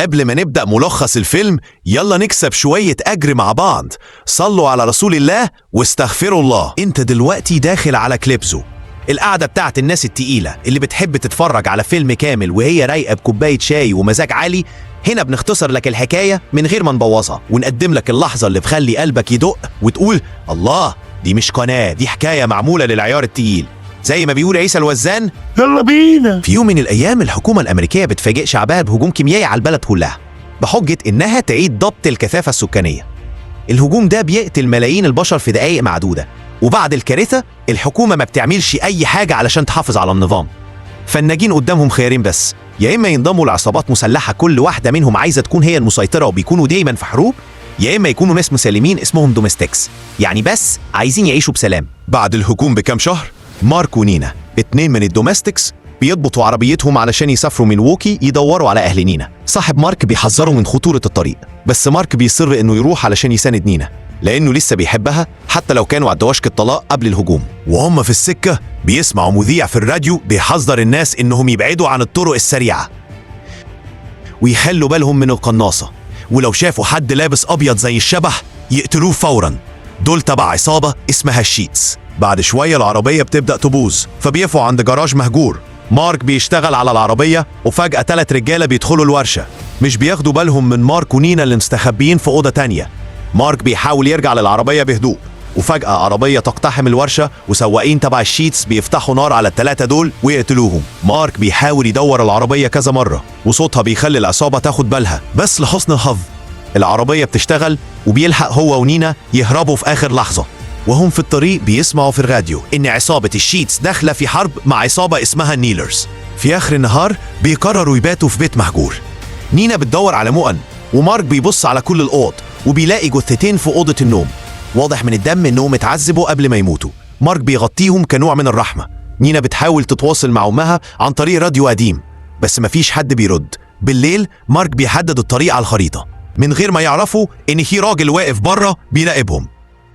قبل ما نبدأ ملخص الفيلم يلا نكسب شوية أجر مع بعض. صلوا على رسول الله واستغفروا الله. انت دلوقتي داخل على كليبزو، القعدة بتاعت الناس التقيلة اللي بتحب تتفرج على فيلم كامل وهي رايقة بكوباية شاي ومزاج عالي. هنا بنختصر لك الحكاية من غير ما نبوظها، ونقدم لك اللحظة اللي بخلي قلبك يدق وتقول الله، دي مش قناة، دي حكاية معمولة للعيار التقيل. زي ما بيقول عيسى الوزان، يلا بينا. في يوم من الأيام الحكومة الأمريكية بتفاجئ شعبها بهجوم كيميائي على البلد كلها بحجة إنها تعيد ضبط الكثافة السكانية. الهجوم ده بيقتل ملايين البشر في دقايق معدودة، وبعد الكارثة الحكومة ما بتعملش أي حاجة علشان تحافظ على النظام. فالناجين قدامهم خيارين بس، يا إما ينضموا لعصابات مسلحة كل واحدة منهم عايزة تكون هي المسيطرة وبيكونوا دايما في حروب، يا إما يكونوا ناس مسالمين اسمهم دوميستكس، يعني بس عايزين يعيشوا بسلام. بعد الهجوم بكام شهر مارك ونينا، 2 من الدوميستكس، بيضبطوا عربيتهم علشان يسافروا من ووكي يدوروا على أهل نينا. صاحب مارك بيحذروا من خطورة الطريق، بس مارك بيصر إنه يروح علشان يساند نينا لأنه لسه بيحبها حتى لو كانوا على دواشك الطلاق قبل الهجوم. وهم في السكة بيسمعوا مذيع في الراديو بيحذر الناس إنهم يبعدوا عن الطرق السريعة ويخلوا بالهم من القناصة، ولو شافوا حد لابس أبيض زي الشبح يقتلوه فوراً. دول تبع عصابة اسمها الشيتس. بعد شوية العربية بتبدأ تبوظ فبيقفوا عند جراج مهجور. مارك بيشتغل على العربية وفجأة 3 رجالة بيدخلوا الورشة، مش بياخدوا بالهم من مارك ونينا اللي مستخبيين في أوضة تانية. مارك بيحاول يرجع للعربية بهدوء، وفجأة عربية تقتحم الورشة وسواقين تبع الشيتس بيفتحوا نار على ال3 دول ويقتلوهم. مارك بيحاول يدور العربية كذا مرة وصوتها بيخلي العصابة تاخد بالها، بس لحسن الحظ العربية بتشتغل وبيلحق هو ونينا يهربوا في آخر لحظة. وهم في الطريق بيسمعوا في الراديو إن عصابة الشيتس داخلة في حرب مع عصابة اسمها النيلرز. في آخر النهار بيقرروا يباتوا في بيت مهجور. نينا بتدور على مؤن، ومارك بيبص على كل الأوض وبيلاقي جثتين في أوضة النوم، واضح من الدم إنهم اتعذبوا قبل ما يموتوا. مارك بيغطيهم كنوع من الرحمة. نينا بتحاول تتواصل مع أمها عن طريق راديو قديم بس مفيش حد بيرد. بالليل مارك بيحدد الطريق على الخريطة من غير ما يعرفوا إن في راجل واقف بره بيراقبهم.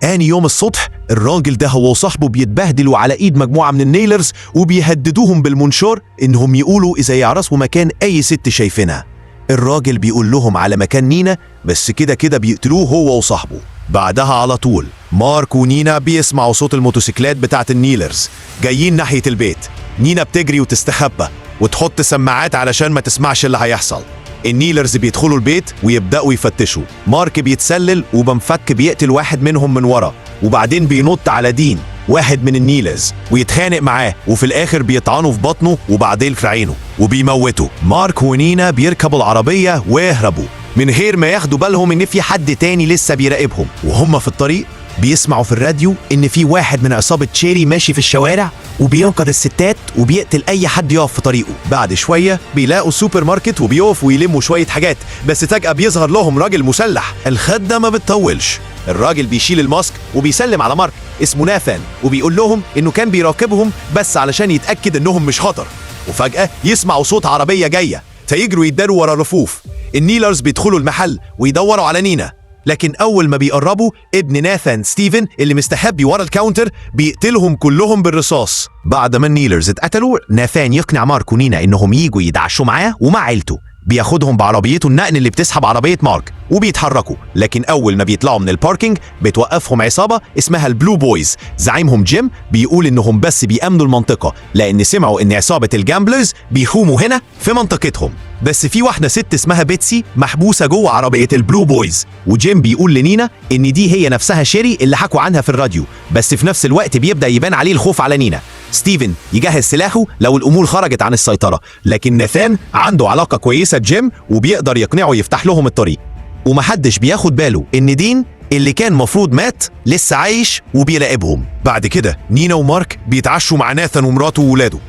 آني يوم الصبح الراجل ده هو وصاحبه بيتبهدلوا على إيد مجموعة من النيلرز وبيهددوهم بالمنشار إنهم يقولوا إذا يعرفوا مكان أي ست شايفينها. الراجل بيقول لهم على مكان نينا، بس كده بيقتلوه هو وصاحبه. بعدها على طول مارك ونينا بيسمعوا صوت الموتوسيكلات بتاعت النيلرز جايين ناحية البيت. نينا بتجري وتستخبى وتحط سماعات علشان ما تسمعش اللي هيحصل. النيلرز بيدخلوا البيت ويبدأوا يفتشوا. مارك بيتسلل وبمفك بيقتل واحد منهم من ورا، وبعدين بينط على دين واحد من النيلرز ويتخانق معاه، وفي الآخر بيطعنوا في بطنه وبعدين في عينه وبيموتوا. مارك ونينا بيركبوا العربية ويهربوا من غير ما ياخدوا بالهم إن في حد تاني لسه بيراقبهم. وهم في الطريق بيسمعوا في الراديو إن في واحد من عصابة شيري ماشي في الشوارع وبينقذ الستات وبيقتل أي حد يقف في طريقه. بعد شوية بيلاقوا السوبر ماركت وبيقف ويلموا شوية حاجات، بس فجأة بيظهر لهم راجل مسلح. الخدة ما بتطولش، الراجل بيشيل الماسك وبيسلم على مارك اسمه ناثان وبيقول لهم إنه كان بيراقبهم بس علشان يتأكد إنهم مش خطر. وفجأة يسمعوا صوت عربية جاية فيجروا يتداروا ورا الرفوف. النيلرز بيدخلوا المحل ويدوروا على نينا، لكن أول ما بيقربوا ابن ناثان ستيفن اللي مستخبي ورا الكاونتر بيقتلهم كلهم بالرصاص. بعد ما النيلرز اتقتلوا ناثان يقنع مارك ونينا إنهم ييجوا يدعشوا معاه ومع عيلته. بياخدهم بعربيته النقل اللي بتسحب عربية مارك وبيتحركوا، لكن أول ما بيطلعوا من الباركينج بتوقفهم عصابة اسمها البلو بويز. زعيمهم جيم بيقول إنهم بس بيأمنوا المنطقة لأن سمعوا إن عصابة الجامبلرز بيخوموا هنا في منطقتهم. بس في واحدة ست اسمها بيتسي محبوسة جوه عربية البلو بويز، وجيم بيقول لنينا إن دي هي نفسها شيري اللي حكوا عنها في الراديو. بس في نفس الوقت بيبدأ يبان عليه الخوف على نينا. ستيفن يجهز سلاحه لو الأمور خرجت عن السيطرة، لكن ناثان عنده علاقة كويسة بجيم وبيقدر يقنعه يفتح لهم الطريق. ومحدش بياخد باله إن دين اللي كان مفروض مات لسه عايش وبيراقبهم. بعد كده نينا ومارك بيتعشوا مع ناثان ومراته وولاده.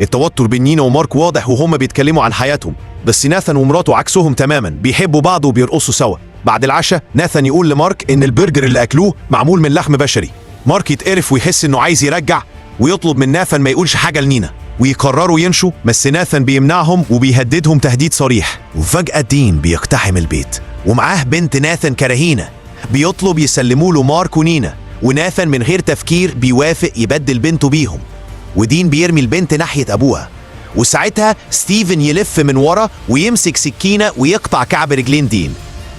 التوتر بين نينا ومارك واضح وهم بيتكلموا عن حياتهم، بس ناثان ومراته عكسهم تماما، بيحبوا بعض وبيرقصوا سوا. بعد العشاء ناثان يقول لمارك إن البرجر اللي أكلوه معمول من لحم بشري. مارك يتقرف ويحس إنه عايز يرجع ويطلب من ناثان ما يقولش حاجة لنينا، ويقرروا يمشوا، بس ناثان بيمنعهم وبيهددهم تهديد صريح. وفجأة دين بيقتحم البيت ومعاه بنت ناثان كرهينة، بيطلب يسلموا له مارك ونينا، وناثان من غير تفكير بيوافق يبدل بنته بيهم. ودين بيرمي البنت ناحية أبوها وساعتها ستيفن يلف من ورا ويمسك سكينة ويقطع كعب رجلين دين.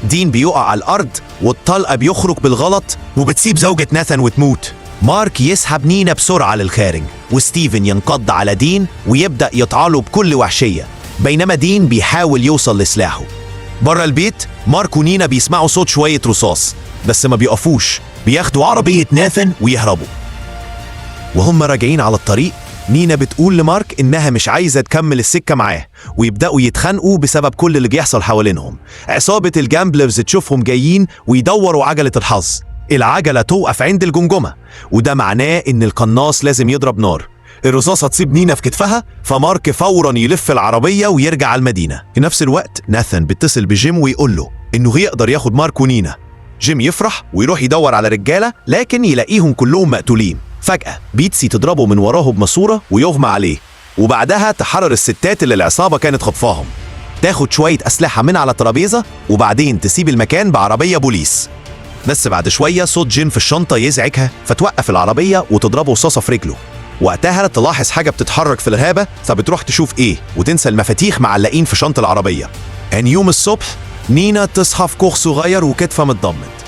دين بيقع على الأرض والطلقة بيخرج بالغلط وبتسيب زوجة ناثان وتموت. مارك يسحب نينا بسرعة للخارج وستيفن ينقض على دين ويبدأ يطعله بكل وحشية، بينما دين بيحاول يوصل لسلاحه. بره البيت مارك ونينا بيسمعوا صوت شوية رصاص، بس ما بيقفوش، بياخدوا عربية ناثان ويهربوا. وهم راجعين على الطريق نينا بتقول لمارك إنها مش عايزة تكمل السكة معاه، ويبدأوا يتخانقوا بسبب كل اللي بيحصل حوالينهم. عصابة الجامبلرز تشوفهم جايين ويدوروا عجلة الحظ. العجلة توقف عند الجمجمة، وده معناه إن القناص لازم يضرب نار. الرصاصة تصيب نينا في كتفها، فمارك فورا يلف العربية ويرجع على المدينة. في نفس الوقت ناثان بيتصل بجيم ويقول له إنه يقدر ياخد مارك ونينا. جيم يفرح ويروح يدور على رجالة، لكن يلاقيهم كلهم مقتولين. فجأة بيتسي تضربه من وراه بماسورة ويغمى عليه، وبعدها تحرر الستات اللي العصابة كانت خطفاهم، تاخد شوية أسلحة من على الترابيزة وبعدين تسيب المكان بعربية بوليس. بس بعد شوية صوت جين في الشنطة يزعجها، فتوقف العربية وتضربه رصاصة في رجله. وقتها تلاحظ حاجة بتتحرك في الغابة، فبتروح تشوف ايه وتنسى المفاتيح معلقين في شنطة العربية. عن يوم الصبح نينا تصحى في كوخ صغير وكتفها متضمد.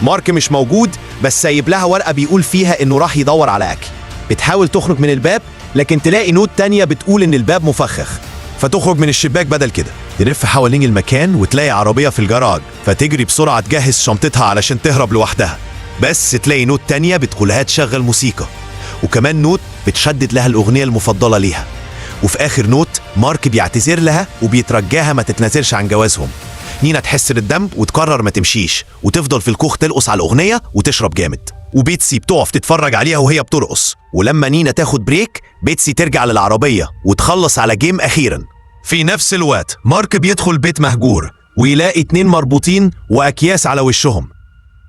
مارك مش موجود، بس سايب لها ورقة بيقول فيها انه راح يدور على اكل. بتحاول تخرج من الباب، لكن تلاقي نوت تانية بتقول ان الباب مفخخ، فتخرج من الشباك بدل كده. تلف حوالين المكان وتلاقي عربية في الجراج، فتجري بسرعة تجهز شنطتها علشان تهرب لوحدها. بس تلاقي نوت تانية بتقولها تشغل موسيقى، وكمان نوت بتشدد لها الأغنية المفضلة ليها. وفي آخر نوت مارك بيعتذر لها وبيترجاها ما تتنازلش عن جوازهم. نينا تحس بالذنب وتقرر ما تمشيش وتفضل في الكوخ تلقص على الأغنية وتشرب جامد، وبيتسي بتقف تتفرج عليها وهي بترقص. ولما نينا تاخد بريك بيتسي ترجع للعربية وتخلص على جيم أخيرا. في نفس الوقت مارك بيدخل بيت مهجور ويلاقي 2 مربوطين وأكياس على وشهم،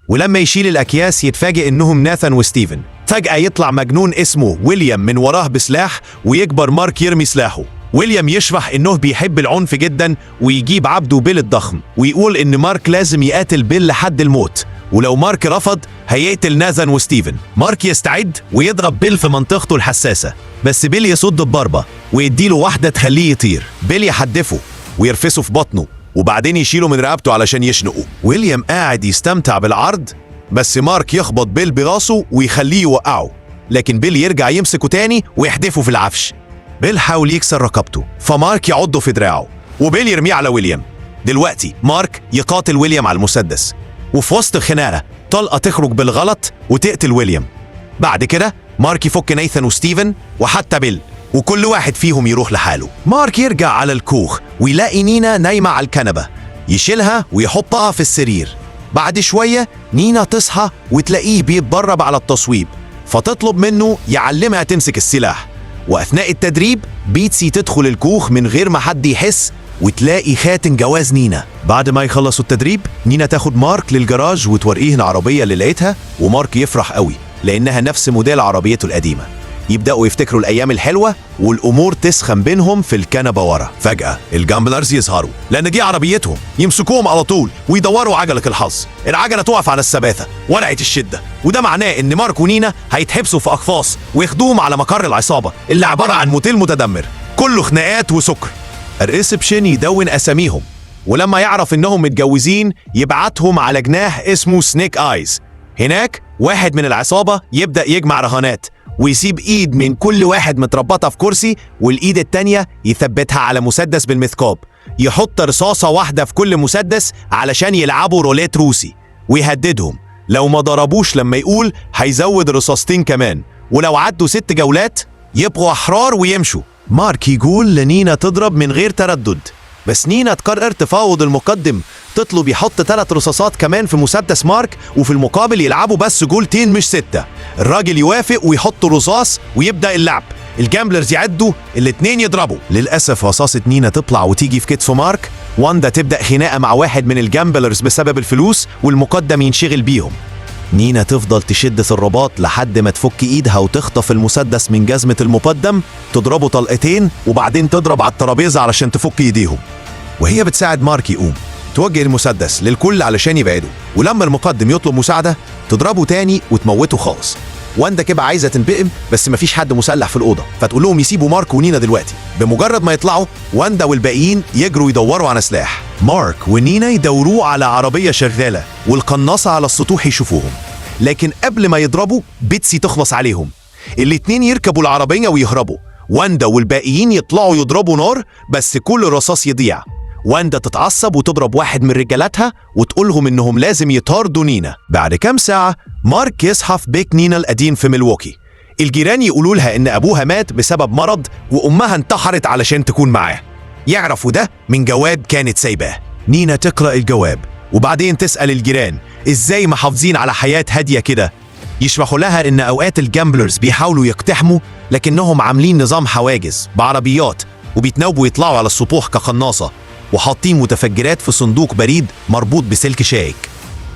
ولما يشيل الأكياس يتفاجئ إنهم ناثان وستيفن. فجأة يطلع مجنون اسمه ويليام من وراه بسلاح ويكبر مارك يرمي سلاحه. ويليام يشرح إنه بيحب العنف جدا ويجيب عبده بيل الضخم، ويقول إن مارك لازم يقاتل بيل لحد الموت، ولو مارك رفض هيقتل ناثان وستيفن. مارك يستعد ويضرب بيل في منطقته الحساسة، بس بيل يصد بضربة ويديله واحدة تخليه يطير. بيل يحدفه ويرفسه في بطنه وبعدين يشيله من رقبته علشان يشنقه. ويليام قاعد يستمتع بالعرض، بس مارك يخبط بيل براسه ويخليه يوقعه، لكن بيل يرجع يمسكه تاني ويحدفه في العفش. بيل حاول يكسر رقبته، فمارك يعضه في دراعه وبيل يرميه على ويليام. دلوقتي مارك يقاتل ويليام على المسدس، وفي وسط الخناقة طلقة تخرج بالغلط وتقتل ويليام. بعد كده مارك يفك ناثان وستيفن وحتى بيل، وكل واحد فيهم يروح لحاله. مارك يرجع على الكوخ ويلاقي نينا نايمة على الكنبة، يشيلها ويحطها في السرير. بعد شوية نينا تصحى وتلاقيه بيتدرب على التصويب، فتطلب منه يعلمها تمسك السلاح. وأثناء التدريب بيتسي تدخل الكوخ من غير ما حد يحس وتلاقي خاتم جواز نينا. بعد ما يخلصوا التدريب نينا تاخد مارك للجراج وتوريه العربية اللي لقيتها، ومارك يفرح قوي لأنها نفس موديل عربيته القديمة. يبدأوا يفتكروا الأيام الحلوة والأمور تسخن بينهم في الكنبة ورا. فجأة الجامبلرز يظهروا لأن دي عربيتهم، يمسكوهم على طول ويدوروا عجلة الحظ. العجلة تقف على الثباتة ورقة الشدة، وده معناه إن مارك ونينا هيتحبسوا في أقفاص وياخدوهم على مقر العصابة اللي عبارة عن موتيل متدمر كله خناقات وسكر. الريسبشن يدون أساميهم، ولما يعرف إنهم متجوزين يبعتهم على جناح اسمه سنيك آيز. هناك واحد من العصابة يبدأ يجمع رهانات ويسيب ايد من كل واحد متربطة في كرسي، والايد التانية يثبتها على مسدس بالمثقاب. يحط رصاصة واحدة في كل مسدس علشان يلعبوا روليت روسي، ويهددهم لو ما ضربوش لما يقول هيزود رصاصتين كمان، ولو عدوا 6 جولات يبقوا احرار ويمشوا. مارك يقول لنينا تضرب من غير تردد، بس نينا تقرر تفاوض المقدم، تطلب يحط 3 رصاصات كمان في مسدس مارك، وفي المقابل يلعبوا بس جولتين مش 6. الراجل يوافق ويحط رصاص ويبدأ اللعب. الجامبلرز يعدوا، الاتنين يضربوا. للأسف رصاصة نينا تطلع وتيجي في كتف مارك. واندا تبدأ خناقة مع واحد من الجامبلرز بسبب الفلوس، والمقدم ينشغل بيهم. نينا تفضل تشد في الرباط لحد ما تفك ايدها وتخطف المسدس من جزمة المقدم، تضربه طلقتين وبعدين تضرب على الترابيزة علشان تفك ايديهم. وهي بتساعد مارك يقوم، توجه المسدس للكل علشان يبعده، ولما المقدم يطلب مساعدة تضربه تاني وتموته خالص. واندا كده عايزه تنتقم بس مفيش حد مسلح في الاوضه، فتقول لهم يسيبوا مارك ونينا دلوقتي. بمجرد ما يطلعوا واندا والباقيين يجروا يدوروا على سلاح. مارك ونينا يدوروه على عربيه شغاله والقناصه على السطوح يشوفوهم، لكن قبل ما يضربوا بيتسي تخلص عليهم. الاتنين يركبوا العربيه ويهربوا، واندا والباقيين يطلعوا يضربوا نار بس كل الرصاص يضيع. واندا تتعصب وتضرب واحد من رجالاتها وتقولهم انهم لازم يطاردوا نينا. بعد كام ساعة مارك يصحى في بيت نينا القديم في ميلواكي. الجيران يقولوا لها ان ابوها مات بسبب مرض وامها انتحرت علشان تكون معاه. يعرفوا ده من جواب كانت سايباه. نينا تقرأ الجواب وبعدين تسأل الجيران ازاي محافظين على حياة هادية كده. يشرحوا لها ان اوقات الجامبلرز بيحاولوا يقتحموا لكنهم عاملين نظام حواجز بعربيات وبيتناوبوا يطلعوا على السطوح كقناصة وحاطين متفجرات في صندوق بريد مربوط بسلك شائك.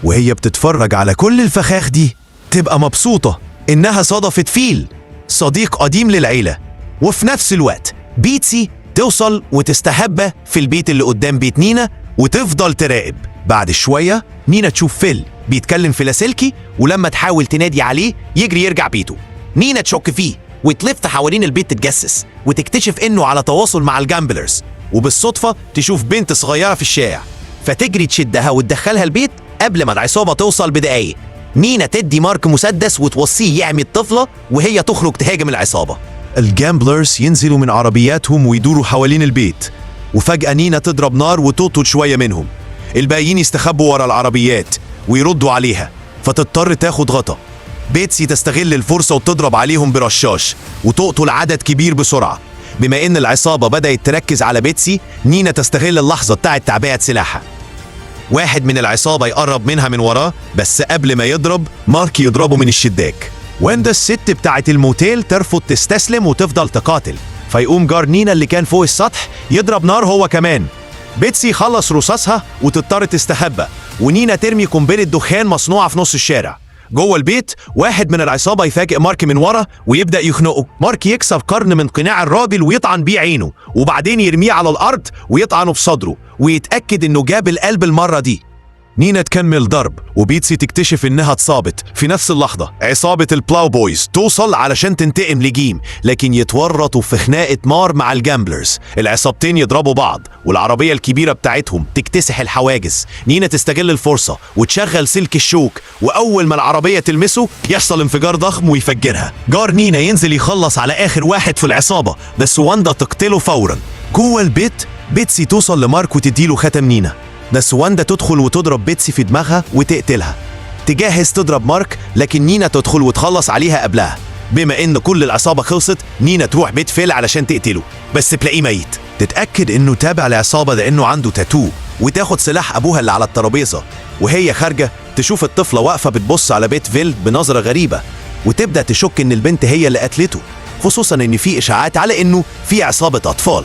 وهي بتتفرج على كل الفخاخ دي تبقى مبسوطة إنها صادفت فيل صديق قديم للعيلة. وفي نفس الوقت بيتسي توصل وتستهبى في البيت اللي قدام بيت نينا وتفضل تراقب. بعد شوية نينا تشوف فيل بيتكلم في لاسلكي، ولما تحاول تنادي عليه يجري يرجع بيته. نينا تشك فيه وتلف حوالين البيت تتجسس وتكتشف إنه على تواصل مع الجامبلرز، وبالصدفة تشوف بنت صغيرة في الشارع فتجري تشدها وتدخلها البيت قبل ما العصابة توصل بدقايق. نينا تدي مارك مسدس وتوصيه يعمي الطفلة وهي تخرج تهاجم العصابة. الجامبلرز ينزلوا من عربياتهم ويدوروا حوالين البيت، وفجأة نينا تضرب نار وتقتل شوية منهم. الباقيين يستخبوا ورا العربيات ويردوا عليها فتضطر تاخد غطا. بيتسي تستغل الفرصة وتضرب عليهم برشاش وتقتل عدد كبير بسرعة. بما ان العصابة بدأت تركز على بيتسي، نينا تستغل اللحظة بتاعت تعبئة سلاحها. واحد من العصابة يقرب منها من وراه بس قبل ما يضرب مارك يضربه من الشباك. واندا الست بتاعت الموتيل ترفض تستسلم وتفضل تقاتل، فيقوم جار نينا اللي كان فوق السطح يضرب نار هو كمان. بيتسي خلص رصاصها وتضطر تستخبى، ونينا ترمي قنبلة دخان مصنوعة في نص الشارع. جوه البيت واحد من العصابة يفاجئ مارك من ورا ويبدأ يخنقه. مارك يكسر قرن من قناع الراجل ويطعن بيه عينه، وبعدين يرميه على الأرض ويطعنه في صدره ويتأكد إنه جاب القلب المرة دي. نينا تكمل ضرب وبيتسي تكتشف إنها اتصابت. في نفس اللحظة عصابة البلاو بويز توصل علشان تنتقم لجيم، لكن يتورطوا في خناقة مار مع الجامبلرز. العصابتين يضربوا بعض والعربية الكبيرة بتاعتهم تكتسح الحواجز. نينا تستغل الفرصة وتشغل سلك الشوك، وأول ما العربية تلمسه يحصل انفجار ضخم ويفجرها. جار نينا ينزل يخلص على آخر واحد في العصابة بس واندا تقتله فورا. جوه البيت بيتسي توصل لمارك وتديله ختم نينا، بس واندا تدخل وتضرب بيتسي في دماغها وتقتلها. تجهز تضرب مارك لكن نينا تدخل وتخلص عليها قبلها. بما ان كل العصابة خلصت نينا تروح بيت فيل علشان تقتله بس تلاقيه ميت. تتأكد انه تابع العصابة لانه عنده تاتو، وتاخد سلاح ابوها اللي على الترابيزة. وهي خارجة تشوف الطفلة واقفة بتبص على بيت فيل بنظرة غريبة، وتبدأ تشك ان البنت هي اللي قتلته، خصوصا ان في اشاعات على انه في عصابة اطفال.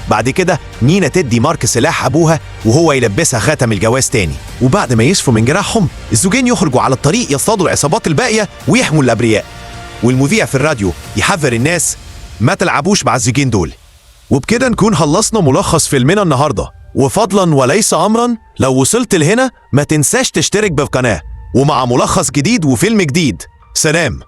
بعد كده نينا تدي مارك سلاح ابوها وهو يلبسها خاتم الجواز تاني. وبعد ما يشفوا من جراحهم الزوجين يخرجوا على الطريق يصطادوا العصابات الباقية ويحموا الابرياء. والمذيع في الراديو يحذر الناس ما تلعبوش مع الزوجين دول. وبكده نكون خلصنا ملخص فيلمنا النهارده، وفضلا وليس امرا لو وصلت لهنا ما تنساش تشترك بالقناة، ومع ملخص جديد وفيلم جديد. سلام.